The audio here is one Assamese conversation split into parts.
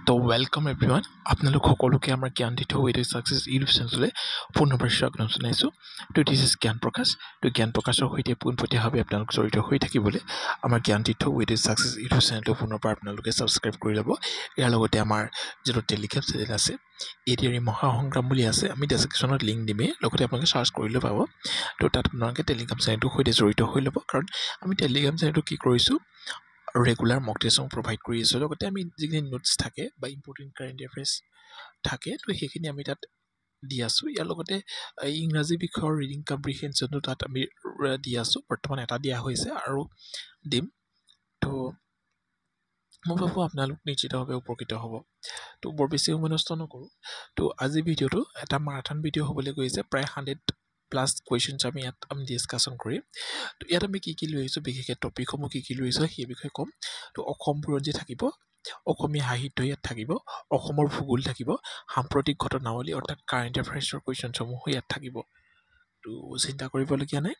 তো ওয়েলকাম এভৰিওয়ান আপোনালোক সকলোকে আমাৰ Gyantirtha way to success YouTube চেনেললৈ পুনৰবাৰ স্বাগতম জনাইছোঁ তো দিছ ইজ জ্ঞান প্ৰকাশ তো জ্ঞান প্ৰকাশৰ সৈতে পোনপটীয়াভাৱে আপোনালোক জড়িত হৈ থাকিবলৈ আমাৰ Gyantirtha way to success YouTube চেনেলটো পুনৰবাৰ আপোনালোকে ছাবস্ক্ৰাইব কৰি ল'ব ইয়াৰ লগতে আমাৰ যিটো টেলিগ্ৰাম চেনেল আছে এডিআৰই মহাসংগ্ৰাম বুলি আছে আমি ডেছক্ৰিপশ্যনত লিংক দিমেই লগতে আপোনালোকে চাৰ্চ কৰিলেও পাব তো তাত আপোনালোকে টেলিগ্ৰাম চেনেলটোৰ সৈতে জড়িত হৈ ল'ব কাৰণ আমি টেলিগ্ৰাম চেনেলটো কি কৰিছোঁ ৰেগুলাৰ মক টেষ্ট প্ৰভাইড কৰি আছোঁ লগতে আমি যিখিনি নোটছ থাকে বা ইম্পৰ্টেণ্ট কাৰেণ্ট এফেয়াৰ্ছ থাকে তো সেইখিনি আমি তাত দি আছোঁ ইয়াৰ লগতে ইংৰাজী বিষয়ৰ ৰিডিং কম্প্ৰিহেনশ্যনটো তাত আমি দি আছোঁ বৰ্তমান এটা দিয়া হৈছে আৰু দিম তো মই ভাবোঁ আপোনালোক নিশ্চিতভাৱে উপকৃত হ'ব তো বৰ বেছি সময় নষ্ট নকৰোঁ তো আজি ভিডিঅ'টো এটা মাৰাথন ভিডিঅ' হ'বলৈ গৈছে প্ৰায় 100+ কুৱেশ্যনছ আমি ডিছকাশ্যন কৰিম তো ইয়াত আমি কি লৈ আহিছোঁ বিশেষকৈ টপিকসমূহ কি লৈ আহিছোঁ সেই বিষয়ে ক'ম তো অসম বুৰঞ্জী থাকিব অসমীয়া সাহিত্য ইয়াত থাকিব অসমৰ ভূগোল থাকিব সাম্প্ৰতিক ঘটনাৱলী অৰ্থাৎ কাৰেণ্ট এফেয়াৰ্ছৰ কুৱেশ্যনসমূহ ইয়াত থাকিব তো চিন্তা কৰিবলগীয়া নাই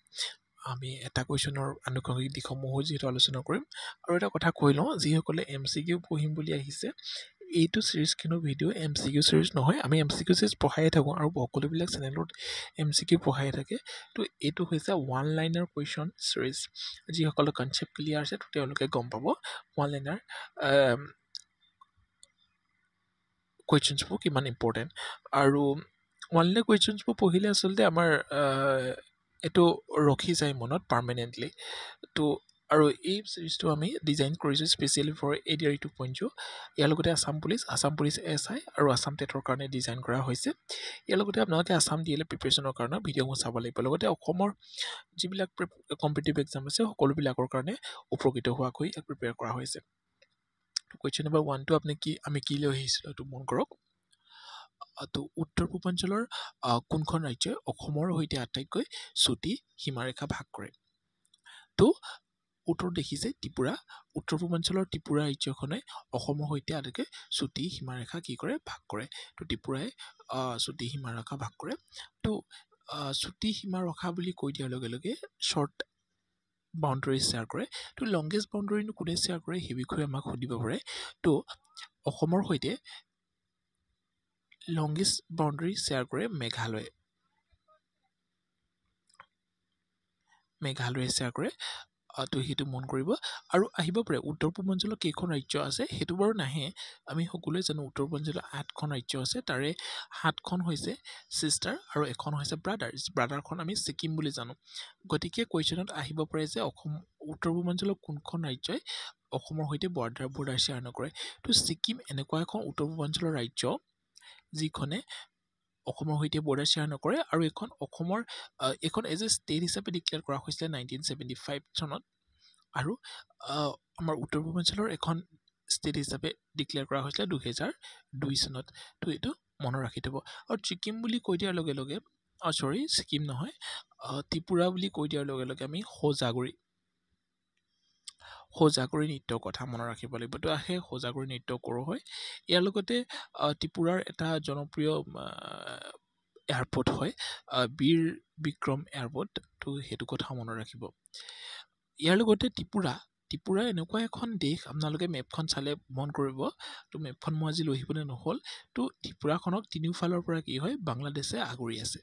আমি এটা কুৱেশ্যনৰ আনুষংগিক দিশসমূহো যিহেতু আলোচনা কৰিম আৰু এটা কথা কৈ লওঁ যিসকলে MCQ পঢ়িম বুলি আহিছে এইটো ছিৰিজখনৰ ভিডিঅ' MCQ ছিৰিজ নহয় আমি MCQ ছিৰিজ পঢ়ায়ে থাকোঁ আৰু সকলোবিলাক চেনেলত MCQ পঢ়ায়ে থাকে তো এইটো হৈছে ওৱান লাইনাৰ কুৱেশ্যন ছিৰিজ যিসকলৰ কনচেপ্ট ক্লিয়াৰ আছে তো তেওঁলোকে গম পাব ওৱান লাইনাৰ কুৱেশ্যনছবোৰ কিমান ইম্পৰ্টেণ্ট আৰু ওৱান লাইনাৰ কুৱেশ্যনছবোৰ পঢ়িলে আচলতে আমাৰ এইটো ৰখি যায় মনত পাৰ্মানেণ্টলি তো আৰু এই ছিৰিজটো আমি ডিজাইন কৰিছোঁ স্পেচিয়েলি ফৰ ADRE 2.0 ইয়াৰ লগতে আছাম পুলিচ SI আৰু আছাম টেটৰ কাৰণে ডিজাইন কৰা হৈছে ইয়াৰ লগতে আপোনালোকে আছাম DL প্ৰিপেৰেশ্যনৰ কাৰণে ভিডিঅ'সমূহ চাব লাগিব লগতে অসমৰ যিবিলাক কম্পিটিটিভ এক্সাম আছে সকলোবিলাকৰ কাৰণে উপকৃত হোৱাকৈ ইয়াক প্ৰিপেয়াৰ কৰা হৈছে কুৱেশ্যন নম্বৰ 1টো আমি কি লৈ আহিছিলোঁ এইটো মন কৰক তো উত্তৰ পূৰ্বাঞ্চলৰ কোনখন ৰাজ্যই অসমৰ সৈতে আটাইতকৈ চুটি সীমাৰেখা ভাগ কৰে তো উত্তৰ দেখিছে ত্ৰিপুৰা উত্তৰ পূৰ্বাঞ্চলৰ ত্ৰিপুৰা ৰাজ্যখনে অসমৰ সৈতে আটাইতকৈ চুটি সীমাৰেখা কি কৰে ভাগ কৰে তো ত্ৰিপুৰাই চুটি সীমাৰেখা ভাগ কৰে তো চুটি সীমাৰেখা বুলি কৈ দিয়াৰ লগে লগে শ্বৰ্ট বাউণ্ডাৰী শ্বেয়াৰ কৰে তো লংগেষ্ট বাউণ্ডাৰীনো কোনে শ্বেয়াৰ কৰে সেই বিষয়ে আমাক সুধিব পাৰে তো অসমৰ সৈতে লংগেষ্ট বাউণ্ডাৰী শ্বেয়াৰ কৰে মেঘালয়ে শ্বেয়াৰ কৰে তো সেইটো মন কৰিব আৰু আহিব পাৰে উত্তৰ পূৰ্বাঞ্চলৰ কেইখন ৰাজ্য আছে সেইটো বাৰু নাহে আমি সকলোৱে জানো উত্তৰ পূৰ্বাঞ্চলৰ 8খন ৰাজ্য আছে তাৰে 7খন হৈছে ছিষ্টাৰ আৰু এখন হৈছে ব্ৰাদাৰখন আমি ছিকিম বুলি জানো গতিকে কুৱেশ্যনত আহিব পাৰে যে উত্তৰ পূৰ্বাঞ্চলৰ কোনখন ৰাজ্যই অসমৰ সৈতে বৰ্ডাৰ শ্বেয়াৰ নকৰে তো ছিকিম এনেকুৱা এখন উত্তৰ পূৰ্বাঞ্চলৰ ৰাজ্য যিখনে অসমৰ সৈতে বৰ্ডাৰ শ্বেয়াৰ নকৰে আৰু এইখন এজ এ ষ্টেট হিচাপে ডিক্লেয়াৰ কৰা হৈছিলে 1975 চনত আৰু আমাৰ উত্তৰ পূৰ্বাঞ্চলৰ এখন ষ্টেট হিচাপে ডিক্লেয়াৰ কৰা হৈছিলে 2002 চনত তো এইটো মনত ৰাখি থ'ব আৰু ছিকিম বুলি কৈ দিয়াৰ লগে লগে ছিকিম নহয় ত্ৰিপুৰা বুলি কৈ দিয়াৰ লগে লগে আমি সৌজাগৰী নৃত্যৰ কথা মনত ৰাখিব লাগিব তো সেই সৌজাগৰী নৃত্য কৰোঁ হয় ইয়াৰ লগতে ত্ৰিপুৰাৰ এটা জনপ্ৰিয় এয়াৰপৰ্ট হয় বীৰ বিক্ৰম এয়াৰপৰ্ট তো সেইটো কথা মনত ৰাখিব ইয়াৰ লগতে ত্ৰিপুৰা এনেকুৱা এখন দেশ আপোনালোকে মেপখন চালে মন কৰিব তো মেপখন মই আজি লৈ আহিবলৈ নহ'ল তো ত্ৰিপুৰাখনক তিনিওফালৰ পৰা কি হয় বাংলাদেশে আগুৰি আছে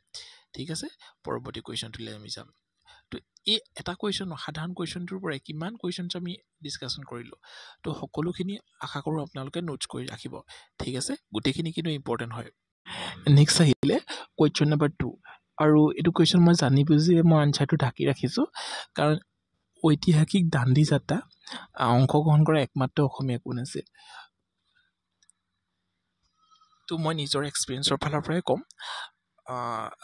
ঠিক আছে পৰৱৰ্তী কুৱেশ্যনটোলৈ আমি যাম তো এই এটা কুৱেশ্যন সাধাৰণ কুৱেশ্যনটোৰ পৰাই কিমান কুৱেশ্যনছ আমি ডিছকাশ্যন কৰিলোঁ তো সকলোখিনি আশা কৰোঁ আপোনালোকে নোটছ কৰি ৰাখিব ঠিক আছে গোটেইখিনি কিন্তু ইম্পৰ্টেণ্ট হয় নেক্সট আহিলে কুৱেশ্যন নম্বৰ 2 আৰু এইটো কুৱেশ্যন মই জানি বুজি মই আনচাৰটো ঢাকি ৰাখিছোঁ কাৰণ ঐতিহাসিক দাণ্ডি যাত্ৰা অংশগ্ৰহণ কৰা একমাত্ৰ অসমীয়া কোন আছে তো মই নিজৰ এক্সপিৰিয়েঞ্চৰ ফালৰ পৰাই ক'ম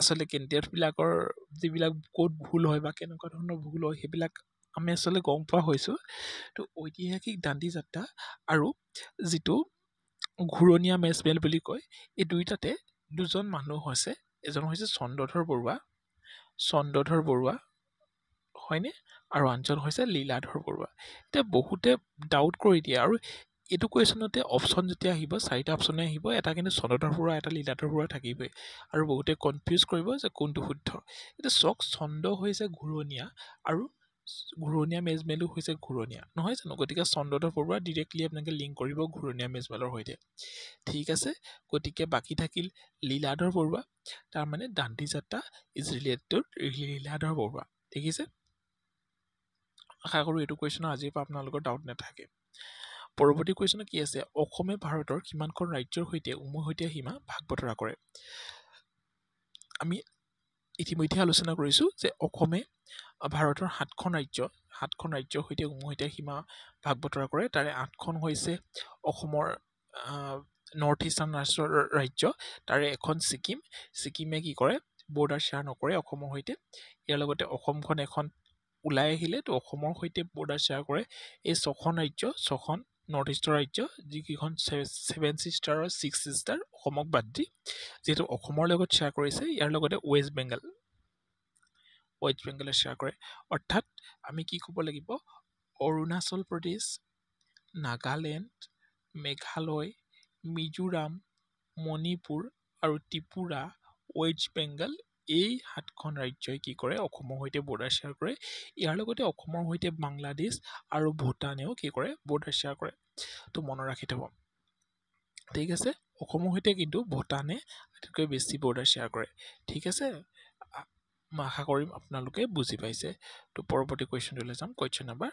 আচলতে কেণ্ডিডেটবিলাকৰ যিবিলাক ক'ত ভুল হয় বা কেনেকুৱা ধৰণৰ ভুল হয় সেইবিলাক আমি আচলতে গম পোৱা হৈছোঁ তো ঐতিহাসিক দাণ্ডি যাত্ৰা আৰু যিটো ঘূৰণীয়া মেজমেল বুলি কয় এই দুইটাতে দুজন মানুহ হৈছে এজন হৈছে চন্দ্ৰধৰ বৰুৱা হয়নে আৰু আনজন হৈছে লীলাধৰ বৰুৱা এতিয়া বহুতে ডাউট কৰি দিয়ে আৰু এইটো কুৱেশ্যনতে অপশ্যন যেতিয়া আহিব 4টা অপশ্যনে আহিব এটা কিন্তু চন্দ্ৰধৰ বৰুৱা এটা লীলাধৰ বৰুৱা থাকিবই আৰু বহুতে কনফিউজ কৰিব যে কোনটো শুদ্ধ এতিয়া চাওক চন্দ্ৰ হৈছে ঘূৰণীয়া আৰু ঘূৰণীয়া মেজমেলো হৈছে ঘূৰণীয়া নহয় জানো গতিকে চন্দ্ৰধৰ বৰুৱা ডিৰেক্টলি আপোনালোকে লিংক কৰিব ঘূৰণীয়া মেজমেলৰ সৈতে ঠিক আছে গতিকে বাকী থাকিল লীলাধৰ বৰুৱা তাৰমানে দাণ্ডি যাত্ৰা is related to Liladhar Barua দেখিছে আশা কৰোঁ এইটো কুৱেশ্যনৰ আজিৰ পৰা আপোনালোকৰ ডাউট নাথাকে পৰৱৰ্তী কুৱেশ্যন কি আছে অসমে ভাৰতৰ কিমানখন ৰাজ্যৰ সৈতে উমৈহতীয়া সীমা ভাগ বতৰা কৰে আমি ইতিমধ্যে আলোচনা কৰিছোঁ যে অসমে ভাৰতৰ 7খন ৰাজ্যৰ সৈতে উমৈহতীয়া সীমা ভাগ বতৰা কৰে তাৰে 8খন হৈছে অসমৰ নৰ্থ ইষ্টাৰ্ণ ৰাজ্য তাৰে এখন ছিকিমে কি কৰে বৰ্ডাৰ শ্বেয়াৰ নকৰে অসমৰ সৈতে ইয়াৰ লগতে অসমখন এখন ওলাই আহিলে তো অসমৰ সৈতে বৰ্ডাৰ শ্বেয়াৰ কৰে এই 6খন নৰ্থ ইষ্টৰ ৰাজ্য যিকেইখন 7 ছিষ্টাৰ আৰু 6 ছিষ্টাৰ অসমক বাদ দি যিহেতু অসমৰ লগত শ্বেয়াৰ কৰিছে ইয়াৰ লগতে ৱেষ্ট বেংগলে শ্বেয়াৰ কৰে অৰ্থাৎ আমি কি ক'ব লাগিব অৰুণাচল প্ৰদেশ নাগালেণ্ড মেঘালয় মিজোৰাম মণিপুৰ আৰু ত্ৰিপুৰা ৱেষ্ট বেংগল এই 7খন ৰাজ্যই কি কৰে অসমৰ সৈতে বৰ্ডাৰ শ্বেয়াৰ কৰে ইয়াৰ লগতে অসমৰ সৈতে বাংলাদেশ আৰু ভূটানেও কি কৰে বৰ্ডাৰ শ্বেয়াৰ কৰে তো মনত ৰাখি থ'ব ঠিক আছে অসমৰ সৈতে কিন্তু ভূটানে আটাইতকৈ বেছি বৰ্ডাৰ শ্বেয়াৰ কৰে ঠিক আছে মই আশা কৰিম আপোনালোকে বুজি পাইছে তো পৰৱৰ্তী কুৱেশ্যনটোলৈ যাম কুৱেশ্যন নাম্বাৰ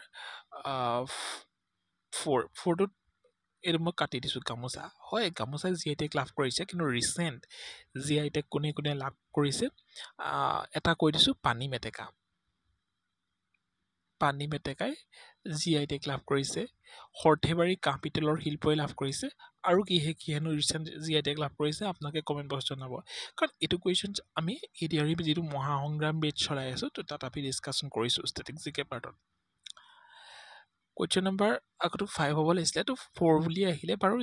4টোত এইটো মই কাটি দিছোঁ গামোচা হয় গামোচা জি আই টেগ লাভ কৰিছে কিন্তু ৰিচেণ্ট জি আই টেগ কোনে লাভ কৰিছে এটা কৈ দিছোঁ পানী মেটেকাই জি আই টেগ লাভ কৰিছে সৰ্থেবাৰী কাঁহ পিতলৰ শিল্পই লাভ কৰিছে আৰু কিহেনো ৰিচেণ্ট জি আই টেগ লাভ কৰিছে আপোনালোকে কমেণ্ট বক্সত জনাব কাৰণ এইটো কুৱেশ্যন আমি এডিআৰই যিটো মহাসংগ্ৰাম বেচ চলাই আছোঁ তো তাত আমি ডিছকাশ্যন কৰিছোঁ ষ্টেটিক জিকে পাৰ্টত কুৱেশ্যন নম্বৰ আগতো 5 হ'ব লাগিছিলে তো 4 বুলি আহিলে বাৰু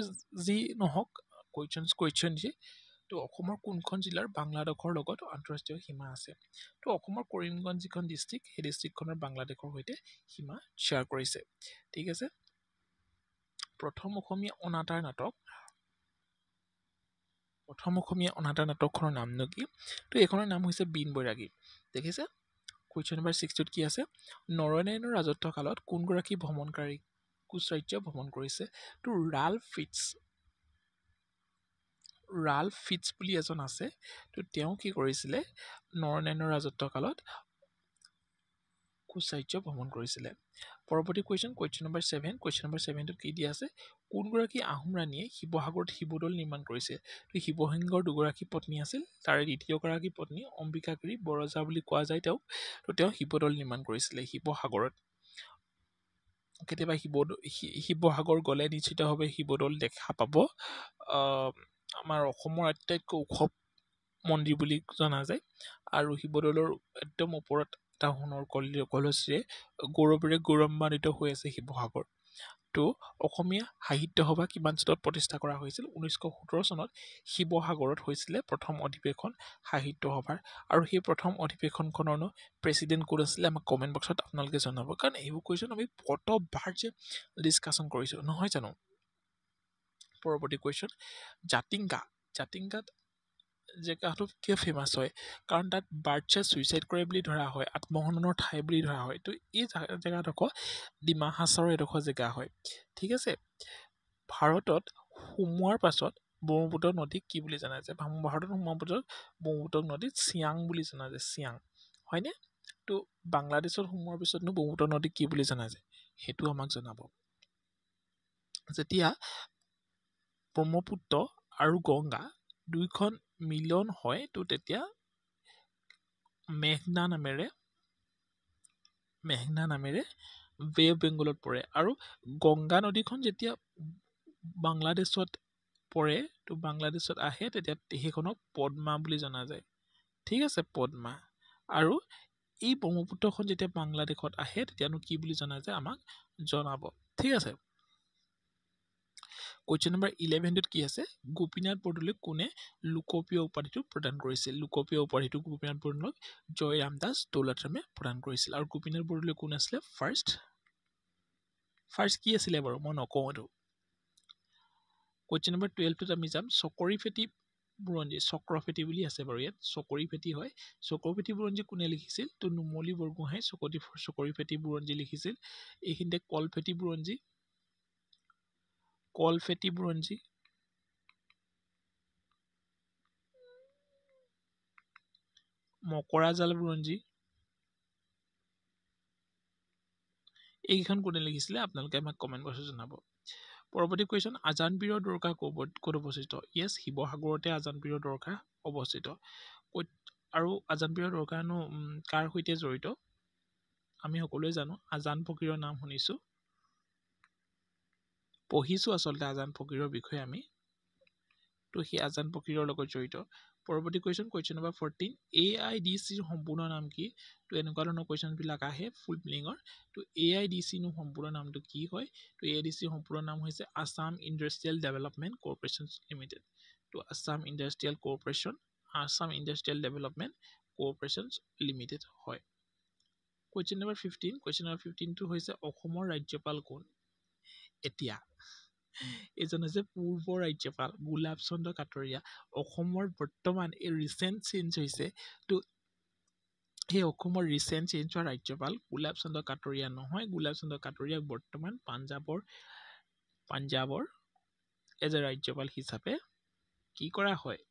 যি নহওক কুৱেশ্যন যি তো অসমৰ কোনখন জিলাৰ বাংলাদেশৰ লগত আন্তঃৰাষ্ট্ৰীয় সীমা আছে তো অসমৰ কৰিমগঞ্জ যিখন ডিষ্ট্ৰিক্ট সেই ডিষ্ট্ৰিক্টখনৰ বাংলাদেশৰ সৈতে সীমা শ্বেয়াৰ কৰিছে ঠিক আছে প্ৰথম অসমীয়া অনাতাঁৰ নাটকখনৰ নামনো কি তো এইখনৰ নাম হৈছে বিন বৈৰাগী দেখিছে কুৱেশ্যন নম্বৰ 6টোত কি আছে নৰনাৰায়ণৰ ৰাজত্ব কালত কোনগৰাকী ভ্ৰমণকাৰী কোচ ৰাজ্য ভ্ৰমণ কৰিছে তো ৰাল্ফ ফিটছ বুলি এজন আছে তো তেওঁ কি কৰিছিলে নৰনাৰায়ণৰ ৰাজত্ব কালত কোচ ৰাজ্য ভ্ৰমণ কৰিছিলে পৰৱৰ্তী কুৱেশ্যন নম্বৰ 7 কুৱেশ্যন নম্বৰ 7টোত কি দিয়া আছে কোনগৰাকী আহোম ৰাণীয়ে শিৱসাগৰত শিৱদৌল নিৰ্মাণ কৰিছিল তো শিৱসিংহৰ দুগৰাকী পত্নী আছিল তাৰে দ্বিতীয়গৰাকী পত্নী অম্বিকাগিৰি বৰজা বুলি কোৱা যায় তেওঁ শিৱদৌল নিৰ্মাণ কৰিছিলে শিৱসাগৰত কেতিয়াবা শিৱসাগৰ গ'লে নিশ্চিতভাৱে শিৱদৌল দেখা পাব আমাৰ অসমৰ আটাইতকৈ ওখ মন্দিৰ বুলি জনা যায় আৰু শিৱদৌলৰ একদম ওপৰত এটা সোণৰ কলচীৰে গৌৰৱেৰে গৌৰৱান্বিত হৈ আছে শিৱসাগৰ তো অসমীয়া সাহিত্য সভা কিমান চনত প্ৰতিষ্ঠা কৰা হৈছিল 1917 চনত শিৱসাগৰত হৈছিলে প্ৰথম অধিৱেশন সাহিত্য সভাৰ আৰু সেই প্ৰথম অধিৱেশনখনৰ প্ৰেছিডেণ্ট কোন আছিলে আমাক কমেণ্ট বক্সত আপোনালোকে জনাব কাৰণ এইবোৰ কুৱেশ্যন আমি কতবাৰ যে ডিছকাশ্যন কৰিছোঁ নহয় জানো পৰৱৰ্তী কুৱেশ্যন জাতিংগাত জেগাটো কিয় ফেমাছ হয় কাৰণ তাত বাৰ্ডছে ছুইচাইড কৰে বুলি ধৰা হয় আত্মহননৰ ঠাই বুলি ধৰা হয় তো এই জেগাডোখৰ ডিমা হাছাওৰ এডোখৰ জেগা হয় ঠিক আছে ভাৰতত সোমোৱাৰ পাছত ব্ৰহ্মপুত্ৰ নদীক কি বুলি জনা যায় ভাৰতত সোমোৱাৰ পাছত ব্ৰহ্মপুত্ৰ নদীক চিয়াং বুলি জনা যায় চিয়াং হয়নে তো বাংলাদেশত সোমোৱাৰ পিছতনো ব্ৰহ্মপুত্ৰ নদীক কি বুলি জনা যায় সেইটো আমাক জনাব যেতিয়া ব্ৰহ্মপুত্ৰ আৰু গংগা দুইখন মিলন হয় তো তেতিয়া মেঘনা নামেৰে বে অফ বেংগলত পৰে আৰু গংগা নদীখন যেতিয়া বাংলাদেশত পৰে তো বাংলাদেশত আহে তেতিয়া সেইখনক পদ্মা বুলি জনা যায় ঠিক আছে পদ্মা আৰু এই ব্ৰহ্মপুত্ৰখন যেতিয়া বাংলাদেশত আহে তেতিয়ানো কি বুলি জনা যায় আমাক জনাব ঠিক আছে কুৱেশ্যন নম্বৰ 11টোত কি আছে গোপীনাথ বৰদলৈক কোনে লোকপ্ৰিয় উপাধিটো প্ৰদান কৰিছিল লোকপ্ৰিয় উপাধিটো গোপীনাথ বৰদলৈক জয়ৰাম দাস দৌলতৰামে প্ৰদান কৰিছিল আৰু গোপীনাথ বৰদলৈ কোন আছিলে ফাৰ্ষ্ট কি আছিলে বাৰু মই নকওঁ এইটো কুৱেশ্যন নম্বৰ 12টোত আমি যাম চকৰি ফেটি বুৰঞ্জী চক্ৰফেটি বুলি আছে বাৰু ইয়াত চকৰিফেটি হয় চকৰিফেটি বুৰঞ্জী কোনে লিখিছিল তো নুমলী বৰগোহাঁই চকৰিফেটি বুৰঞ্জী লিখিছিল এইখিনিতে কলফেটি বুৰঞ্জী মকৰাজাল বুৰঞ্জী এইখন কোনে লিখিছিলে আপোনালোকে আমাক কমেন্ট বক্সত জনাব পৰৱৰ্তী কুৱেশ্যন আজানপীৰৰ দৰগাহ ক'ত অৱস্থিত ইয়েছ শিৱসাগৰতে আজানপীৰৰ দৰগাহ অৱস্থিত আৰু আজানপীৰৰ দৰগাহনো কাৰ সৈতে জড়িত আমি সকলোৱে জানো আজান ফকীৰৰ নাম শুনিছো পঢ়িছো আচলতে আজান ফকীৰৰ বিষয়ে আমি তো সেই আজান ফকীৰৰ লগত জড়িত পৰৱৰ্তী কুৱেশ্যন নম্বৰ 14 AIDCৰ সম্পূৰ্ণ নাম কি তো এনেকুৱা ধৰণৰ কুৱেশ্যনবিলাক আহে ফুল মিনিঙৰ তো AIDC নো সম্পূৰ্ণ নামটো কি হয় তো AIDC সম্পূৰ্ণ নাম হৈছে Assam industrial development corporation limited তো Assam industrial development corporation limited হয় কুৱেশ্যন নম্বৰ 15 টো হৈছে অসমৰ ৰাজ্যপাল কোন এতিয়া এজন হৈছে পূৰ্ব ৰাজ্যপাল গোলাপ চন্দ্ৰ কাটৰীয়া অসমৰ বৰ্তমান এই ৰিচেণ্ট চেঞ্জ হৈছে তো সেই অসমৰ ৰিচেণ্ট চেঞ্জ হোৱা ৰাজ্যপাল গোলাপ চন্দ্ৰ কাটৰীয়া নহয় গোলাপ চন্দ্ৰ কাটৰীয়াক বৰ্তমান পাঞ্জাবৰ এজ এ ৰাজ্যপাল হিচাপে কি কৰা হয়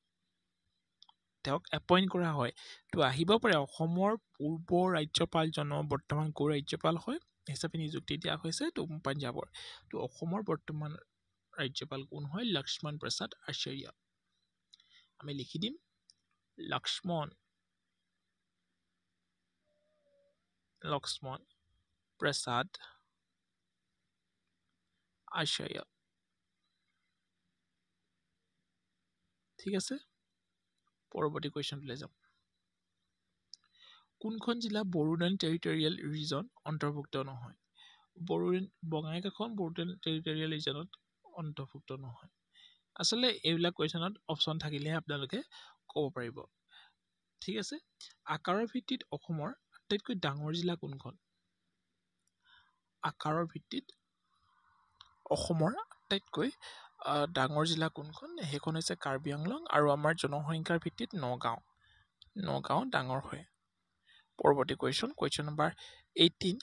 তেওঁক এপইণ্ট কৰা হয় তো আহিব পাৰে অসমৰ পূৰ্ব ৰাজ্যপালজনৰ বৰ্তমান ক'ৰ ৰাজ্যপাল হয় হিচাপে নিযুক্তি দিয়া হৈছে তো পাঞ্জাবৰ তো অসমৰ বৰ্তমান ৰাজ্যপাল কোন হয় লক্ষ্মণ প্ৰসাদ আচাৰ্য আমি লিখি দিম লক্ষ্মণ প্ৰসাদ আচাৰ্য ঠিক আছে পৰৱৰ্তী কুৱেশ্যনলৈ যাম কোনখন জিলা বড়োলেণ্ড টেৰিটৰিয়েল ৰিজন অন্তৰ্ভুক্ত নহয় বঙাইগাঁওখন বড়োলেণ্ড টেৰিটৰিয়েল ৰিজনত অন্তৰ্ভুক্ত নহয় আচলতে এইবিলাক কুৱেশ্যনত অপশ্যন থাকিলেহে আপোনালোকে ক'ব পাৰিব ঠিক আছে আকাৰৰ ভিত্তিত অসমৰ আটাইতকৈ ডাঙৰ জিলা কোনখন আকাৰৰ ভিত্তিত অসমৰ আটাইতকৈ ডাঙৰ জিলা কোনখন সেইখন হৈছে কাৰ্বি আংলং আৰু আমাৰ জনসংখ্যাৰ ভিত্তিত নগাঁও ডাঙৰ হয় পৰৱৰ্তী কুৱেশ্যন নম্বৰ 18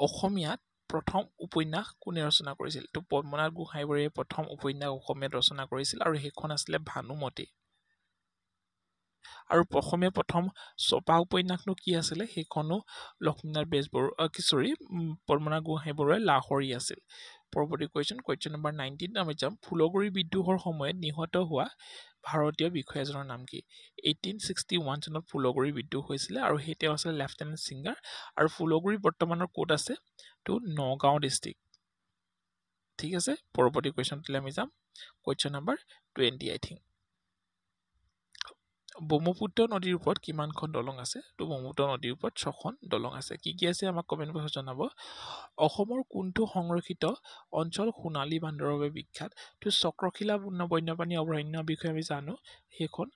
অসমীয়াত প্ৰথম উপন্যাস কোনে ৰচনা কৰিছিল তো পদ্মনাথ গোহাঁইবৰুৱাই প্ৰথম উপন্যাস অসমীয়াত ৰচনা কৰিছিল আৰু সেইখন আছিলে ভানুমতী আৰু অসমীয়া প্ৰথম ছপা উপন্যাসনো কি আছিলে সেইখনো লক্ষ্মীনাথ বেজবৰুৱা পদ্মনাথ গোহাঁইবৰুৱাই লাহৰী আছিল পৰৱৰ্তী কুৱেশ্যন নম্বৰ 19 আমি যাম ফুলগুৰি বিদ্ৰোহৰ সময়ত নিহত হোৱা ভাৰতীয় বিষয়া এজনৰ নাম কি 1861 চনত ফুলগুৰি বিদ্ৰোহ হৈছিলে আৰু সেই তেওঁ আছিলে লেফটেনেণ্ট সিংগাৰ আৰু ফুলগুৰি বৰ্তমানৰ ক'ত আছে তো নগাঁও ডিষ্ট্ৰিক্ট ঠিক আছে পৰৱৰ্তী কুৱেশ্যনটোলৈ আমি যাম কুৱেশ্যন নম্বৰ 20 আই থিংক ব্ৰহ্মপুত্ৰ নদীৰ ওপৰত কিমানখন দলং আছে তো ব্ৰহ্মপুত্ৰ নদীৰ ওপৰত 6খন দলং আছে কি আছে আমাক কমেণ্ট বক্সত জনাব অসমৰ কোনটো সংৰক্ষিত অঞ্চল সোণালী বান্দৰৰ বাবে বিখ্যাত তো চক্ৰশিলা বন্যপ্ৰাণী অভয়াৰণ্যৰ বিষয়ে আমি জানো সেইখন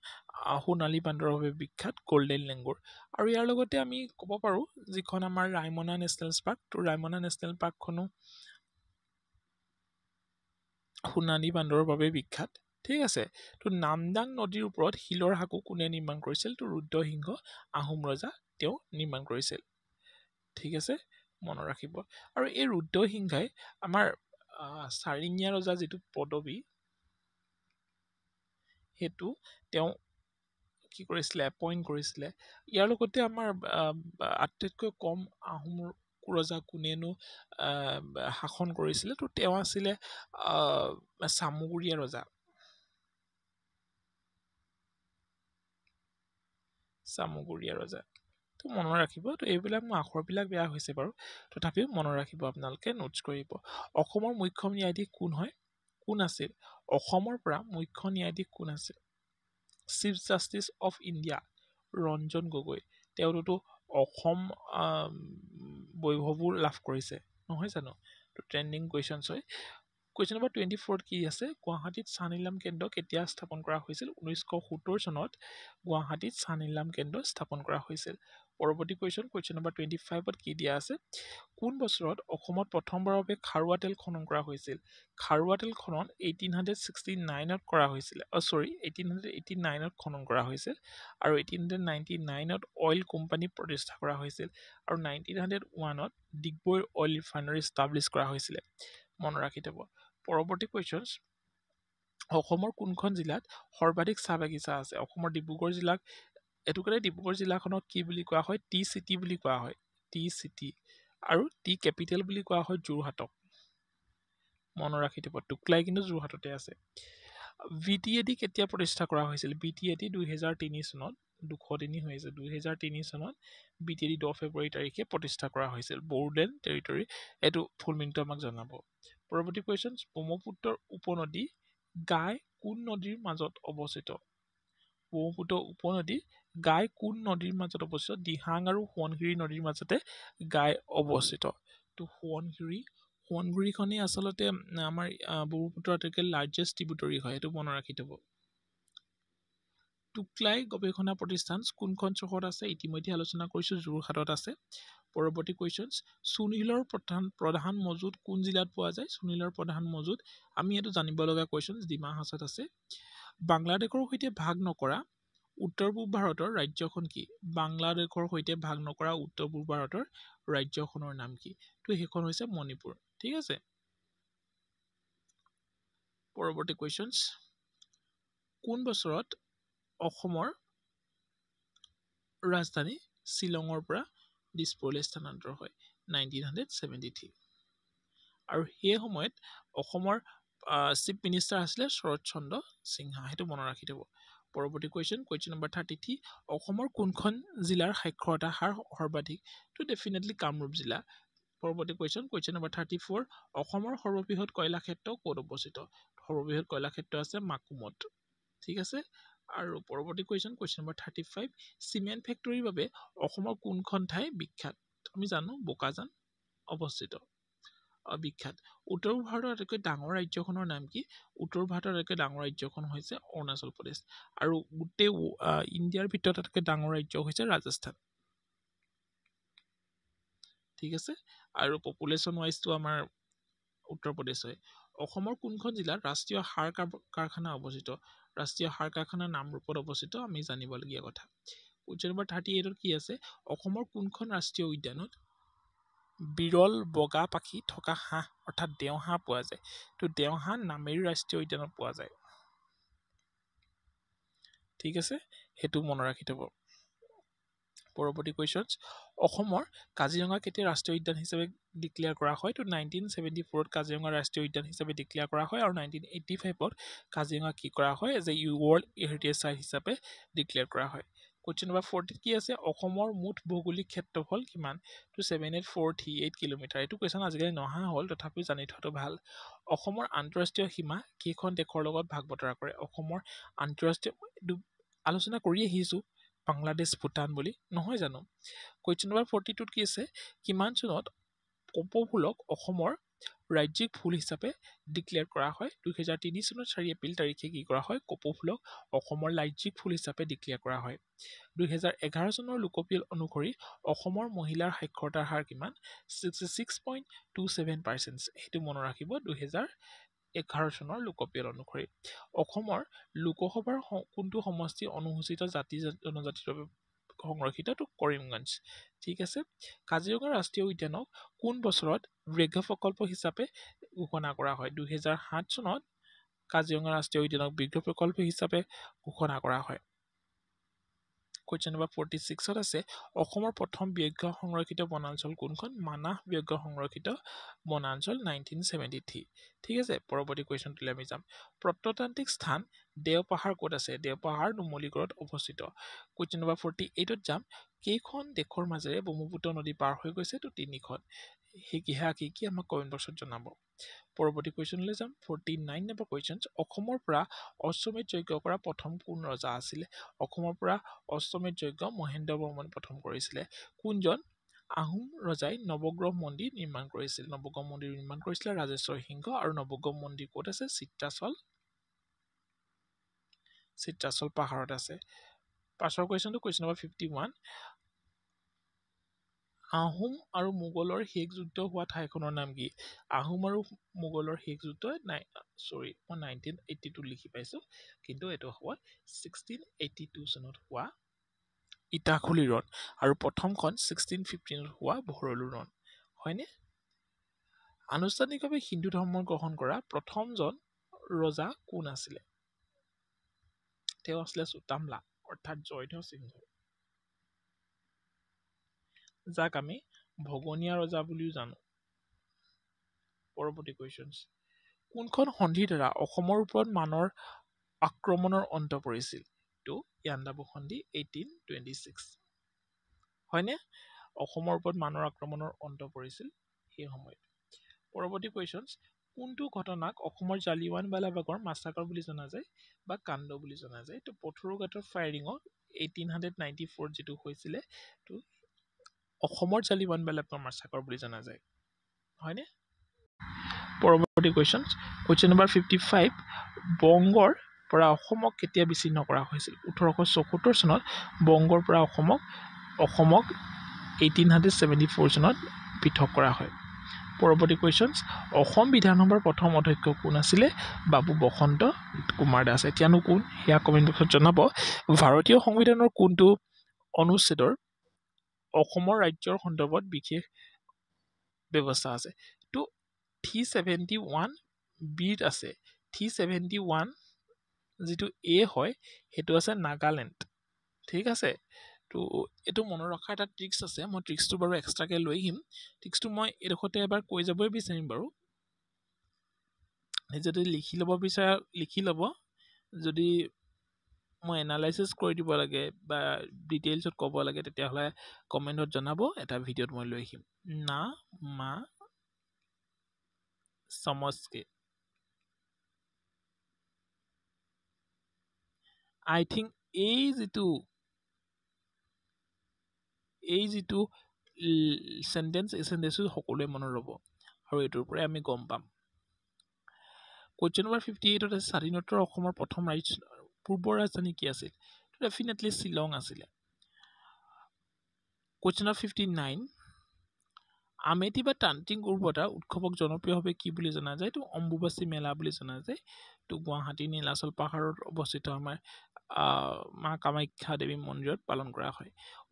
সোণালী বান্দৰৰ বাবে বিখ্যাত গল্ডেন লেংগুৰ আৰু ইয়াৰ লগতে আমি ক'ব পাৰো যিখন আমাৰ ৰায়মনা নেশ্যনেল পাৰ্ক তো ৰায়মনা নেশ্যনেল পাৰ্কখনো সোণালী বান্দৰৰ বাবে বিখ্যাত ঠিক আছে তো নামদাং নদীৰ ওপৰত শিলৰ সাঁকো কোনে নিৰ্মাণ কৰিছিল তো ৰুদ্ৰসিংহ আহোম ৰজা তেওঁ নিৰ্মাণ কৰিছিল ঠিক আছে মনত ৰাখিব আৰু এই ৰুদ্ৰসিংহই আমাৰ চাৰিঙীয়া ৰজা যিটো পদবী সেইটো তেওঁ কি কৰিছিলে এপইণ্ট কৰিছিলে ইয়াৰ লগতে আমাৰ আটাইতকৈ কম আহোম ৰজা কোনেনো শাসন কৰিছিলে তো তেওঁ আছিলে চামগুৰীয়া ৰজা তো মনত ৰাখিব তো এইবিলাক মোৰ আখৰবিলাক বেয়া হৈছে বাৰু তথাপিও মনত ৰাখিব আপোনালোকে নোটছ কৰিব অসমৰ মুখ্য ন্যায়াধীশ কোন আছিল অসমৰ পৰা মুখ্য ন্যায়াধীশ কোন আছিল chief justice of India Ranjan Gogoi তেওঁতো অসম বৈভৱো লাভ কৰিছে নহয় জানো তো ট্ৰেণ্ডিং কুৱেশ্যনছ হয় কুৱেশ্যন নম্বৰ 24 কি আছে গুৱাহাটীত চাহনিলাম কেন্দ্ৰ কেতিয়া স্থাপন কৰা হৈছিল 1970 চনত গুৱাহাটীত চাহনিলাম কেন্দ্ৰ স্থাপন কৰা হৈছিল পৰৱৰ্তী কুৱেশ্যন নম্বৰ 25ত কি দিয়া আছে কোন বছৰত অসমত প্ৰথমবাৰৰ বাবে খাৰুৱা তেল খনন কৰা হৈছিল খাৰুৱা তেল খনন 1869ত কৰা হৈছিল 1889ত খনন কৰা হৈছিল আৰু 1899ত অইল কোম্পানী প্ৰতিষ্ঠা কৰা হৈছিল আৰু 1901ত ডিগবৈ অইল ৰিফাইনাৰী ষ্টাব্লিছ কৰা হৈছিল মনত ৰাখি থব পৰৱৰ্তী কুৱেশ্যন অসমৰ কোনখন জিলাত সৰ্বাধিক চাহ বাগিচা আছে অসমৰ ডিব্ৰুগড় জিলাক এইটো কাৰণে ডিব্ৰুগড় জিলাখনক কি বুলি কোৱা হয় টি চিটি বুলি কোৱা হয় টি চিটি আৰু টি কেপিটেল বুলি কোৱা হয় যোৰহাটক মনত ৰাখি থব টুকলাই কিন্তু যোৰহাটতে আছে VTAD কেতিয়া প্ৰতিষ্ঠা কৰা হৈছিল VTAD 2003 চনত 203 হৈ আছে 2003 চনত VTAD 10 ফেব্ৰুৱাৰী তাৰিখে প্ৰতিষ্ঠা কৰা হৈছিল বৰ্ডলেণ্ড টেৰিটৰী এইটো ফুল মিনিটটো আমাক জনাব পৰৱৰ্তী কুৱেশ্যন ব্ৰহ্মপুত্ৰৰ উপনদী গাই কোন নদীৰ মাজত অৱস্থিত ব্ৰহ্মপুত্ৰ উপনদী গাই কোন নদীৰ মাজত অৱস্থিত দিহাং আৰু সোৱণশিৰি নদীৰ মাজতে গাই অৱস্থিত তো সোৱণশিৰিখনেই আচলতে আমাৰ ব্ৰহ্মপুত্ৰৰ আটাইতকৈ লাৰ্জেষ্ট ট্ৰিবিউটৰী হয় এইটো মনত ৰাখি থব টুকলাই গৱেষণা প্ৰতিষ্ঠান কোনখন চহৰত আছে ইতিমধ্যে আলোচনা কৰিছো যোৰহাটত আছে পৰৱৰ্তী কুৱেশ্যন চুনিলৰ প্ৰধান মজুদ কোন জিলাত পোৱা যায় চুনিলৰ প্ৰধান মজুদ আমি এইটো জানিব লগা কুৱেশ্যন ডিমা হাছাওত আছে বাংলাদেশৰ সৈতে ভাগ নকৰা উত্তৰ পূব ভাৰতৰ ৰাজ্যখন কি বাংলাদেশৰ সৈতে ভাগ নকৰা উত্তৰ পূব ভাৰতৰ ৰাজ্যখনৰ নাম কি তো সেইখন হৈছে মণিপুৰ ঠিক আছে পৰৱৰ্তী কুৱেশ্যন কোন বছৰত অসমৰ ৰাজধানী শ্বিলঙৰ পৰা দিছপুৰলৈ স্থানান্তৰ হয় 1973 আৰু সেই সময়ত অসমৰ চিফ মিনিষ্টাৰ আছিলে শৰৎ চন্দ্ৰ সিনহা সেইটো মনত ৰাখি থব পৰৱৰ্তী কুৱেশ্যন নম্বৰ 33 অসমৰ কোনখন জিলাৰ সাক্ষৰতা হাৰ সৰ্বাধিক তো ডেফিনেটলি কামৰূপ জিলা পৰৱৰ্তী কুৱেশ্যন নম্বৰ 34 অসমৰ সৰ্ববৃহৎ কয়লাক্ষেত্ৰ ক'ত অৱস্থিত সৰ্ববৃহৎ কয়লাক্ষেত্ৰ আছে মাকুমত ঠিক আছে আৰু পৰৱৰ্তী কুৱেশ্যন নম্বৰ 35 চিমেণ্ট ফেক্টৰীৰ বাবে অসমৰ কোনখন ঠাই বিখ্যাত আমি জানো বোকাজান অৱস্থিত বিখ্যাত উত্তৰ ভাৰতৰ আটাইতকৈ ডাঙৰ ৰাজ্যখনৰ নাম কি উত্তৰ ভাৰতৰ আটাইতকৈ ডাঙৰ ৰাজ্যখন হৈছে অৰুণাচল প্ৰদেশ আৰু গোটেই ইণ্ডিয়াৰ ভিতৰত আটাইতকৈ ডাঙৰ ৰাজ্য হৈছে ৰাজস্থান ঠিক আছে আৰু পপুলেশ্যন ৱাইজটো আমাৰ উত্তৰ প্ৰদেশ হয় অসমৰ কোনখন জিলাত ৰাষ্ট্ৰীয় সাৰ কাৰখানা অৱস্থিত ৰাষ্ট্ৰীয় সাৰ কাৰখানা নামৰূপত অৱস্থিত আমি জানিবলগীয়া কথা কুৱেশ্যন নম্বৰ 38ত কি আছে অসমৰ কোনখন ৰাষ্ট্ৰীয় উদ্যানত বিৰল বগা পাখি থকা হাঁহ অৰ্থাৎ দেওহাঁহ পোৱা যায় তো দেওহাঁহ নামেৰি ৰাষ্ট্ৰীয় উদ্যানত পোৱা যায় ঠিক আছে সেইটো মনত ৰাখি থব পৰৱৰ্তী কুৱেশ্যন অসমৰ কাজিৰঙা কেতিয়া ৰাষ্ট্ৰীয় উদ্যান হিচাপে ডিক্লেয়াৰ কৰা হয় তো 1974ত কাজিৰঙা ৰাষ্ট্ৰীয় উদ্যান হিচাপে ডিক্লেয়াৰ কৰা হয় আৰু 1985ত কাজিৰঙা কি কৰা হয় এজ এ ৱৰ্ল্ড হেৰিটেজ চাইট হিচাপে ডিক্লেয়াৰ কৰা হয় কুৱেশ্যন নম্বৰ 40 কি আছে অসমৰ মুঠ ভৌগোলিক ক্ষেত্ৰফল কিমান তো 78438 কিলোমিটাৰ এইটো কুৱেশ্যন আজিকালি নহা হ'ল তথাপিও জানি থোৱাটো ভাল অসমৰ আন্তঃৰাষ্ট্ৰীয় সীমা কেইখন দেশৰ লগত ভাগ বতৰা কৰে অসমৰ আন্তঃৰাষ্ট্ৰীয় আলোচনা কৰি আহিছো বাংলাদেশ ভূটান বুলি নহয় জানো কুৱেশ্যন নম্বৰ 42ত কি আছে কিমান চনত কপৌ ফুলক অসমৰ ৰাজ্যিক ফুল হিচাপে ডিক্লেয়াৰ কৰা হয় 2003 চনৰ 4 এপ্ৰিল তাৰিখে কি কৰা হয় কপৌ ফুলক অসমৰ ৰাজ্যিক ফুল হিচাপে ডিক্লেয়াৰ কৰা হয় 2011 চনৰ লোকপিয়ল অনুসৰি অসমৰ মহিলাৰ সাক্ষৰতাৰ হাৰ কিমান 66.27% সেইটো মনত ৰাখিব 2011 চনৰ লোকপিয়ল অনুসৰি অসমৰ লোকসভাৰ কোনটো সমষ্টি অনুসূচিত জাতি জনজাতিৰ বাবে সংৰক্ষিত তো কৰিমগঞ্জ ঠিক আছে কাজিৰঙা ৰাষ্ট্ৰীয় উদ্যানক কোন বছৰত ব্যাঘ্ৰ প্ৰকল্প হিচাপে ঘোষণা কৰা হয় 2007 চনত কাজিৰঙা ৰাষ্ট্ৰীয় উদ্যানক ব্যাঘ্ৰ প্ৰকল্প হিচাপে ঘোষণা কৰা হয় কুৱেশ্যন নম্বৰ 46ত আছে অসমৰ প্ৰথম ব্যাঘ্ৰ সংৰক্ষিত বনাঞ্চল কোনখন মানাহ ব্যাঘ্ৰ সংৰক্ষিত বনাঞ্চল 1973 ঠিক আছে পৰৱৰ্তী কুৱেশ্যনটোলৈ আমি যাম প্ৰত্নতান্ত্ৰিক স্থান দেওপাহাৰ ক'ত আছে দেওপাহাৰ নুমলীগড়ত অৱস্থিত কুৱেশ্যন নম্বৰ 48ত যাম কেইখন দেশৰ মাজেৰে ব্ৰহ্মপুত্ৰ নদী পাৰ হৈ গৈছে তো 3খন সেয়া কি আমাক কমেণ্ট বক্সত জনাব পৰৱৰ্তী কুৱেশ্যনলৈ যাম 49 নম্বৰ কুৱেশ্যন অসমৰ পৰা অশ্বমেধ যজ্ঞ কৰা প্ৰথম কোন ৰজা আছিলে অসমৰ পৰা অশ্বমেধ যজ্ঞ মহেন্দ্ৰ বৰ্মনে প্ৰথম কৰিছিলে কোনজন আহোম ৰজাই নৱগ্ৰহ মন্দিৰ নিৰ্মাণ কৰিছিল ৰাজেশ্বৰ সিংহ আৰু নৱগ্ৰহ মন্দিৰ ক'ত আছে চিত্ৰাচল পাহাৰত আছে পাছৰ কুৱেশ্যনটো কুৱেশ্যন নম্বৰ 51 আহোম আৰু মোগলৰ শেষ যুদ্ধ হোৱা ঠাইখনৰ নাম কি আহোম আৰু মোগলৰ শেষ যুদ্ধ মই 1982 লিখি পাইছো কিন্তু এইটো হ'ব 1682 চনত হোৱা ইটাখুলি ৰণ আৰু প্ৰথমখন 1615 হোৱা ভৰলু ৰণ হয়নে আনুষ্ঠানিকভাৱে হিন্দু ধৰ্ম গ্ৰহণ কৰা প্ৰথমজন ৰজা কোন আছিলে তেওঁ আছিলে সুতামলা অৰ্থাৎ জয়ধ্বজ সিংহ যাক আমি ভগনীয়া ৰজা বুলিও জানো পৰৱৰ্তী কুৱেশ্যনছ কোনখন সন্ধিৰ দ্বাৰা অসমৰ ওপৰত মানৰ আক্ৰমণৰ অন্ত পৰিছিল তো ইয়াণ্ডাবু সন্ধি 1826 হয়নে অসমৰ ওপৰত মানৰ আক্ৰমণৰ অন্ত পৰিছিল সেই সময়ত পৰৱৰ্তী কুৱেশ্যনছ কোনটো ঘটনাক অসমৰ জালিৱানৱালাবাগৰ মাছাকাৰ বুলি জনা যায় বা কাণ্ড বুলি জনা যায় তো পথৰুঘাটৰ ফায়াৰিঙত 1894 যেটো হৈছিলে তো অসমৰ জালিৱানৱালাবাগৰ মাছাকাৰ বুলি জনা যায় হয়নে পৰৱৰ্তী কুৱেশ্যন নম্বৰ 55 বংগৰ পৰা অসমক কেতিয়া বিচ্ছিন্ন কৰা হৈছিল 1874 চনত বংগৰ পৰা অসমক 1874 চনত পৃথক কৰা হয় পৰৱৰ্তী কুৱেশ্যন অসম বিধানসভাৰ প্ৰথম অধ্যক্ষ কোন আছিলে বাবু বসন্ত কুমাৰ দাস এতিয়ানো কোন হেয়া কমেন্ট বক্সত জনাব ভাৰতীয় সংবিধানৰ কোনটো অনুচ্ছেদৰ অসমৰ ৰাজ্যৰ সন্দৰ্ভত বিশেষ ব্যৱস্থা আছে তো 371 বিত আছে 371 যেটো এ হয় হেতু আছে নাগালেণ্ড ঠিক আছে তো এটো মনৰ ৰখা এটা ট্ৰিক্স আছে মই ট্ৰিক্সটো বাৰু এক্সট্ৰাকে লৈ আহিম ট্ৰিক্সটো মই এডখতে এবাৰ কৈ যাবই বিচাৰিম বাৰু যদি লিখি ল'ব বিচাৰা লিখি ল'ব যদি মই এনালাইসিস কৰি দিব লাগে বা ডিটেইলছত ক'ব লাগে তেতিয়াহলে কমেন্টত জনাব এটা ভিডিঅত মই লৈ আহিম না মা समझ के I think এই যেটো সেন্টেন্স এই সেন্টেন্সটো সকলোৱে মনত ৰব আৰু এটোৰ পৰাই আমি গম পাম কোৱেশ্চন নম্বৰ 58 আছে স্বাধীনোত্তৰ অসমৰ প্ৰথম পূৰ্ব ৰাজধানী কি আছিল ডেফিনেটলি শিলং আছিল কোৱেশ্চন নম্বৰ 59 আমেথি বা তান্ত্ৰিক উৰ্বৰতা উৎসৱক জনপ্ৰিয়ভাৱে কি বুলি জনা যায় তো অম্বুবাচী মেলা বুলি জনা যায় তো গুৱাহাটী নীলাচল পাহাৰত অৱস্থিত আমাৰ মা কামাখ্যা দেৱী মন্দিৰত পালন কৰা হয়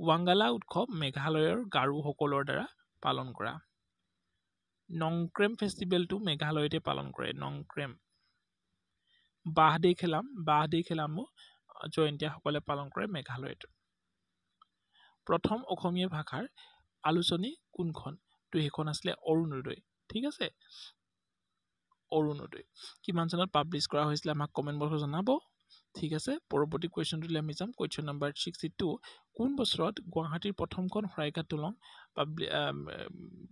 ৱাংগালা উৎসৱ মেঘালয়ৰ গাৰোসকলৰ দ্বাৰা পালন কৰা নংক্ৰেম ফেষ্টিভেলটো মেঘালয়তে পালন কৰে নংক্ৰেম বাহদে খেলামো জয়ন্তীয়াসকলে পালন কৰে মেঘালয়ত প্ৰথম অসমীয়া ভাষাৰ আলোচনী কোনখন তো হেখন আসলে অৰুণোদয় ঠিক আছে অৰুণোদয় কিমান চনত পাবলিশ কৰা হৈছিল আমাক কমেন্ট বক্সত জনাব ঠিক আছে পৰৱৰ্তী কোৱেশ্চনটোলৈ আমি যাম কোৱেশ্চন নম্বৰ 62 কোন বছৰত গুৱাহাটীৰ প্ৰথমখন শৰাইঘাট দলং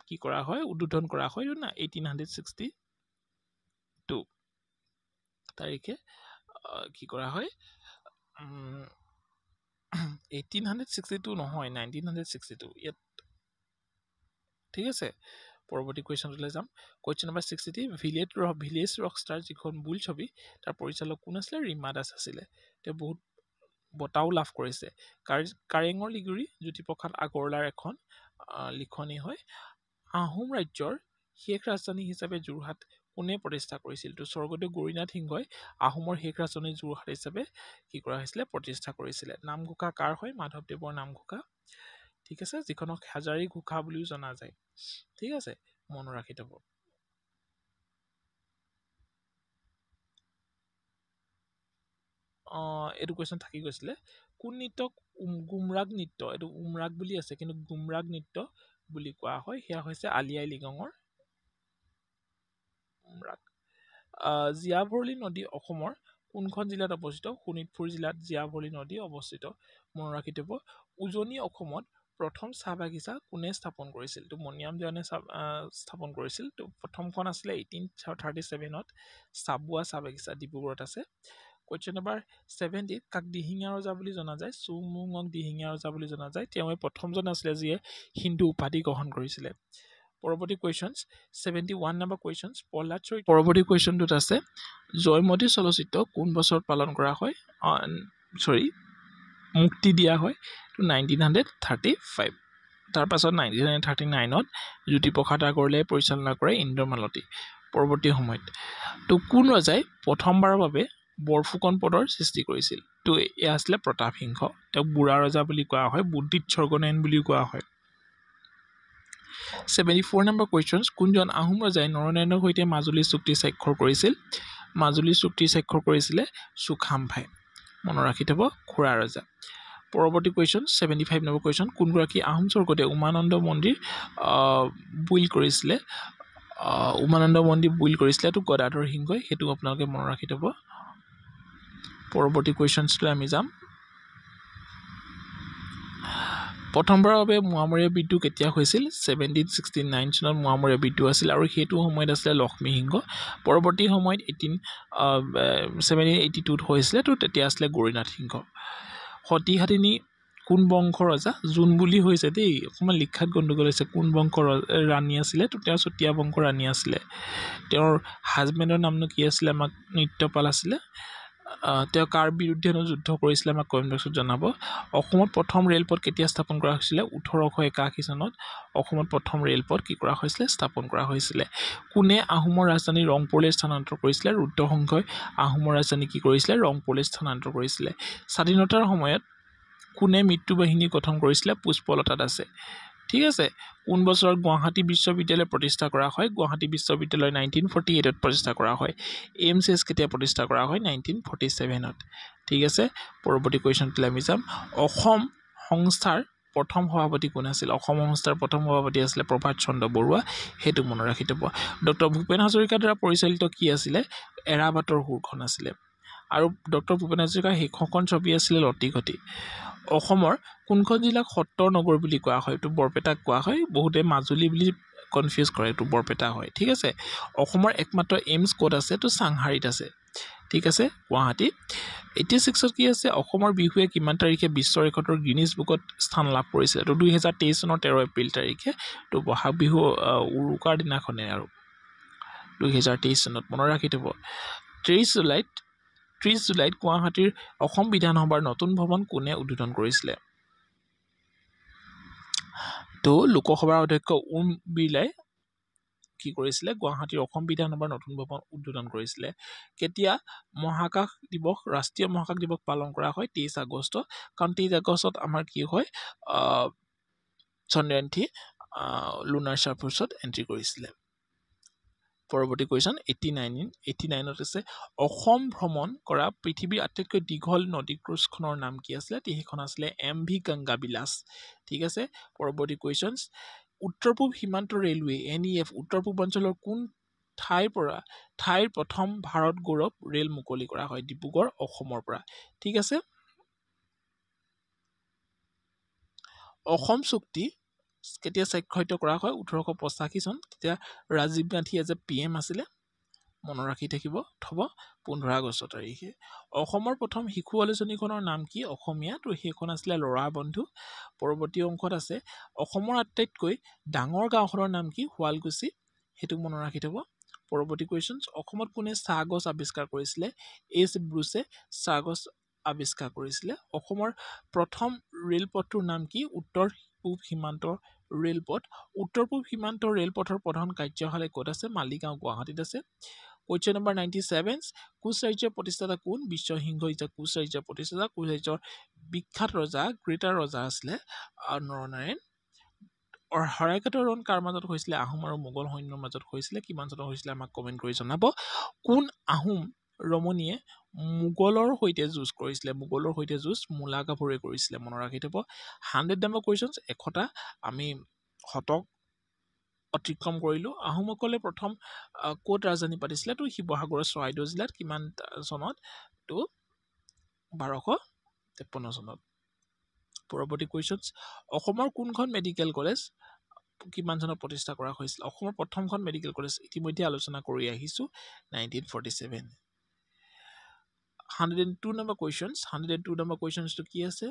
কি কৰা হয় উদ্বোধন কৰা হয় না 1862 তাৰিখে কি কৰা হয় 1862 নহয় 1962 ইয়াত ঠিক আছে পৰৱৰ্তী কোৱেশ্চনলৈ যাম কোৱেশ্চন নম্বৰ 63 ভিলেজ ৰকষ্টাৰ যিখন বুল ছবি তাৰ পৰিচালক কোন আছিল ৰীমা দাস আছিল তে বহুত বটাও লাভ কৰিছে কাৰেঙৰ লিগুৰি জ্যোতিপ্ৰসাদ আগৰৱালাৰ এখন লিখনি হয় আহোম ৰাজ্যৰ শেষ ৰাজধানী হিচাপে যোৰহাট কোনে প্ৰতিষ্ঠা কৰিছিল তো স্বৰ্গদেউ গৌৰীনাথ সিংহই আহোমৰ শেষ ৰাজধানী যোৰহাট হিচাপে কি কৰা হৈছিল প্ৰতিষ্ঠা কৰিছিল নামঘোষা কাৰ হয় মাধৱদেৱৰ নামঘোষা ঠিক আছে যিখনক হাজাৰী ঘোষা বুলিও জনা যায় ঠিক আছে মনত ৰাখি থব এডু কোৱেশ্চন থাকি গৈছিলে কোন নৃত্যক গুমৰাগ নৃত্য এটো উমৰাগ বুলি আছে কিন্তু গুমৰাগ নৃত্য বুলি কোৱা হয় হেয়া হৈছে আলি আই লিগাঙৰ উমৰাগ জিয়াভৰলী নদী অসমৰ কোনখন জিলাত অৱস্থিত শোণিতপুৰ জিলাত জিয়াভৰলী নদী অৱস্থিত মনত ৰাখি থব উজনি অসমত প্ৰথম চাহ বাগিচা কোনে স্থাপন কৰিছিল তো মনিৰাম দেৱানে স্থাপন কৰিছিল তো প্ৰথমখন আছিল 1837ত চাবুৱা চাহ বাগিচা ডিব্ৰুগড়ত আছে কোৱেশ্চন নম্বৰ 70 কাক দিহিঙীয়া ৰজা বুলি জনা যায় চুমুঙক দিহিঙীয়া ৰজা বুলি জনা যায় তেওঁ প্ৰথমজন আছিল যিয়ে হিন্দু উপাধি গ্ৰহণ কৰিছিল পৰৱৰ্তী কুৱেশ্চনছ 71 নম্বৰ কুৱেশ্চনছ পলাশ চৰিত্ৰ পৰৱৰ্তী কুৱেশ্চনটোত আছে জয়মতী চলচ্চিত্ৰ কোন বছৰত পালন কৰা হয় মুক্তি দিয়া হয় তো 1935 তাৰ পাছত 1939ত জ্যোতিপ্ৰসাদ আগৰৱালাই পৰিচালনা কৰে ইন্দ্ৰমালতী পৰৱৰ্তী সময়ত তো কোন ৰজাই প্ৰথমবাৰৰ বাবে বৰফুকন পদৰ সৃষ্টি কৰিছিল তো এয়া আছিলে প্ৰতাপ সিংহ তেওঁক বুঢ়া ৰজা বুলি কোৱা হয় বুদ্ধিত স্বৰ্গনয়ন বুলিও কোৱা হয় 74 নম্বৰ কুৱেশ্যনছ কোনজন আহোম ৰজাই নৰনাৰায়ণৰ সৈতে মাজুলী চুক্তি স্বাক্ষৰ কৰিছিল মাজুলী চুক্তি স্বাক্ষৰ কৰিছিলে সুখামভাই মনত ৰাখি থব খুৰা ৰজা পৰৱৰ্তী কুৱেশ্যন 75 নম্বৰ কুৱেশ্যন কোনগৰাকী আহোম স্বৰ্গদেউ উমানন্দ মন্দিৰ বুইল কৰিছিলে তো গদাধৰ সিংহই সেইটো আপোনালোকে মনত ৰাখি থব পৰৱৰ্তী কুৱেশ্যনছলৈ আমি যাম প্ৰথমবাৰৰ বাবে মোৱামৰীয়া বিদ্ৰোহ কেতিয়া হৈছিল 1769 চনত মোৱামৰীয়া বিদ্ৰোহ আছিল আৰু সেইটো সময়ত আছিলে লক্ষ্মী সিংহ পৰৱৰ্তী সময়ত 1782 হৈছিলে তো তেতিয়া আছিলে গৌৰীনাথ সিংহ সতীহাদিনী কোন বংশ ৰজা জোন বুলি হৈছে দেই অকণমান লিখাত গণ্ডগোল হৈছে কোন বংশ ৰাণী আছিলে তো তেওঁ চতিয়া বংশ ৰাণী আছিলে তেওঁৰ হাজবেণ্ডৰ নামনো কি আছিলে আমাক নিত্যপাল আছিলে তেওঁ কাৰ বিৰুদ্ধে যুদ্ধ কৰিছিলে আমাক কমেণ্ট বক্সত জনাব অসমত প্ৰথম ৰেলপথ কেতিয়া স্থাপন কৰা হৈছিলে 1881 চনত অসমত প্ৰথম ৰেলপথ কি কৰা হৈছিলে স্থাপন কৰা হৈছিলে কোনে আহোমৰ ৰাজধানী ৰংপুৰলৈ স্থানান্তৰ কৰিছিলে ৰুদ্ৰসিংহই আহোমৰ ৰাজধানী কি কৰিছিলে ৰংপুৰলৈ স্থানান্তৰ কৰিছিলে স্বাধীনতাৰ সময়ত কোনে মৃত্যু বাহিনী গঠন কৰিছিলে পুষ্পলতা দাসে ঠিক আছে কোন বছৰত গুৱাহাটী বিশ্ববিদ্যালয় প্ৰতিষ্ঠা কৰা হয় গুৱাহাটী বিশ্ববিদ্যালয় 1948ত প্ৰতিষ্ঠা কৰা হয় এইমছ কেতিয়া প্ৰতিষ্ঠা কৰা হয় 1947ত ঠিক আছে পৰৱৰ্তী কুৱেশ্যনটোলৈ আমি যাম অসম সংস্থাৰ প্ৰথম সভাপতি কোন আছিল অসম সংস্থাৰ প্ৰথম সভাপতি আছিলে প্ৰভাত চন্দ্ৰ বৰুৱা সেইটো মনত ৰাখি থব ডক্টৰ ভূপেন হাজৰিকাৰ দ্বাৰা পৰিচালিত কি আছিলে এৰাবাটৰ সুৰখন আছিলে আৰু ডক্টৰ ভূপেন হাজৰিকাৰ শেষখন ছবি আছিলে লতিঘটি অসমৰ কোনখন জিলাক সত্ৰৰ নগৰ বুলি কোৱা হয় এইটো বৰপেটাক কোৱা হয় বহুতে মাজুলী বুলি কনফিউজ কৰে এইটো বৰপেটা হয় ঠিক আছে অসমৰ একমাত্ৰ এইমছ ক'ত আছে তো চাংহাৰীত আছে ঠিক আছে গুৱাহাটী 86ত কি আছে অসমৰ বিহুৱে কিমান তাৰিখে বিশ্ব ৰেকৰ্ডৰ গিনিজ বুকত স্থান লাভ কৰিছিলে তো 2023 চনৰ 13 এপ্ৰিল তাৰিখে তো বহাগ বিহু উৰুকাৰ দিনাখনে আৰু 2023 চনত মনত ৰাখি থব 30 জুলাইত গুৱাহাটীৰ অসম বিধানসভাৰ নতুন ভৱন কোনে উদ্বোধন কৰিছিলে তো লোকসভাৰ অধ্যক্ষ ওম বিৰলাই কি কৰিছিলে গুৱাহাটীৰ অসম বিধানসভাৰ নতুন ভৱন উদ্বোধন কৰিছিলে কেতিয়া মহাকাশ দিৱস ৰাষ্ট্ৰীয় মহাকাশ দিৱস পালন কৰা হয় 23 আগষ্ট কাৰণ 23 আগষ্টত আমাৰ কি হয় চন্দ্ৰযান 3 লুনাৰ চাৰ্ফেচত এন্ট্ৰি কৰিছিলে পৰৱৰ্তী কুৱেশ্যন 89ত আছে অসম ভ্ৰমণ কৰা পৃথিৱীৰ আটাইতকৈ দীঘল নদী ক্ৰুজখনৰ নাম কি আছিলে সেইখন আছিলে MV গংগা বিলাস ঠিক আছে পৰৱৰ্তী কুৱেশ্যনছ উত্তৰ পূব সীমান্ত ৰেলৱে NEF উত্তৰ পূৰ্বাঞ্চলৰ কোন ঠাইৰ প্ৰথম ভাৰত গৌৰৱ ৰেল মুকলি কৰা হয় ডিব্ৰুগড় অসমৰ পৰা ঠিক আছে অসম চুক্তি কেতিয়া স্বাক্ষৰিত কৰা হয় 1885 চন তেতিয়া Rajiv Gandhi as a PM আছিলে মনত ৰাখি থাকিব থব 15 আগষ্ট তাৰিখে অসমৰ প্ৰথম শিশু আলোচনীখনৰ নাম কি অসমীয়া তো সেইখন আছিলে ল'ৰা বন্ধু পৰৱৰ্তী অংশত আছে অসমৰ আটাইতকৈ ডাঙৰ গাঁওখনৰ নাম কি শুৱালকুছি সেইটো মনত ৰাখি থব পৰৱৰ্তী কুৱেশ্যনছ অসমত কোনে চাহ গছ আৱিষ্কাৰ কৰিছিলে ব্ৰুছে চাহ গছ আৱিষ্কাৰ কৰিছিলে অসমৰ প্ৰথম ৰেলপথটোৰ নাম কি উত্তৰ পূব সীমান্ত ৰেলপথ উত্তৰ পূব সীমান্ত ৰেলপথৰ প্ৰধান কাৰ্যালয় ক'ত আছে মালিগাঁও গুৱাহাটীত আছে কুৱেশ্যন নম্বৰ 97 কোচ ৰাজ্যৰ প্ৰতিষ্ঠাতা কোন বিশ্বসিংহ কোচ ৰাজ্যৰ প্ৰতিষ্ঠাতা কোচ ৰাজ্যৰ বিখ্যাত ৰজা গ্ৰেটাৰ ৰজা আছিলে নৰনাৰায়ণ শৰাইঘাটৰ ৰণ কাৰ মাজত হৈছিলে আহোম আৰু মোগল সৈন্যৰ মাজত হৈছিলে কিমান চনত হৈছিলে আমাক কমেণ্ট কৰি জনাব কোন আহোম ৰমণীয়ে মোগলৰ সৈতে যুঁজ মূলা গাভৰুৱে কৰিছিলে মনত ৰাখি থব 100 নম্বৰ কুৱেশ্যনছ এশটা আমি শতক অতিক্ৰম কৰিলো আহোমসকলে প্ৰথম ক'ত ৰাজধানী পাতিছিলে তো শিৱসাগৰৰ চৰাইদেউ জিলাত কিমান চনত তো 1253 চনত পৰৱৰ্তী কুৱেশ্যনছ অসমৰ কোনখন মেডিকেল কলেজ কিমান চনত প্ৰতিষ্ঠা কৰা হৈছিল অসমৰ প্ৰথমখন মেডিকেল কলেজ ইতিমধ্যে আলোচনা কৰি আহিছো 1947 102 নম্বৰ কুৱেশ্যনছটো কি আছে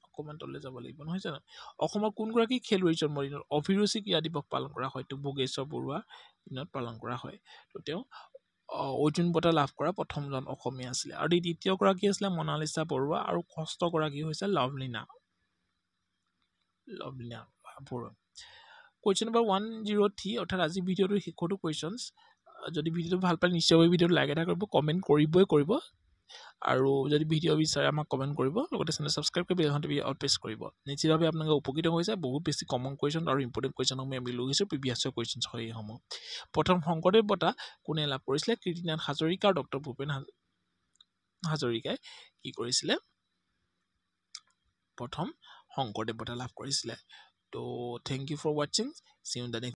অকমান তললৈ যাব লাগিব নহয় জানো অসমৰ কোনগৰাকী খেলুৱৈৰ জন্মদিনত অভিৰুচি ক্ৰীড়া দিৱস পালন কৰা হয় তো ভোগেশ্বৰ বৰুৱাৰ দিনত পালন কৰা হয় তো তেওঁ অৰ্জুন বঁটা লাভ কৰা প্ৰথমজন অসমীয়া আছিলে আৰু দ্বিতীয় গৰাকী আছিলে মনালিছা বৰুৱা আৰু ষষ্ঠ গৰাকী হৈছে লভলীনা কুৱেশ্যন নম্বৰ 103 অৰ্থাৎ আজি ভিডিঅ'টোৰ শেষৰটো কুৱেশ্যনছ যদি ভিডিঅ'টো ভাল পালে নিশ্চয়কৈ ভিডিঅ'টো লাইক এটা কৰিব কমেণ্ট কৰিব আৰু যদি ভিডিঅ' বিচাৰে আমাক কমেণ্ট কৰিব লগতে চেনেল ছাবস্ক্ৰাইব কৰি বেলখন অল প্ৰেছ কৰিব নিশ্চিতভাৱে আপোনালোকে উপকৃত হৈছে বহুত বেছি কমন কুৱেশ্যন আৰু ইম্পৰ্টেণ্ট কুৱেশ্যনসমূহ আমি লৈ গৈছোঁ প্ৰিভিয়াছ কুৱেশ্যনছ হয় এইসমূহ প্ৰথম শংকৰদেৱ বঁটা কোনে লাভ কৰিছিলে কীৰ্তিনাথ হাজৰিকা আৰু ডক্টৰ ভূপেন হাজৰিকাই কি কৰিছিলে প্ৰথম শংকৰদেৱ বঁটা লাভ কৰিছিলে তো থেংক ইউ ফৰ ৱাচিং see you in the next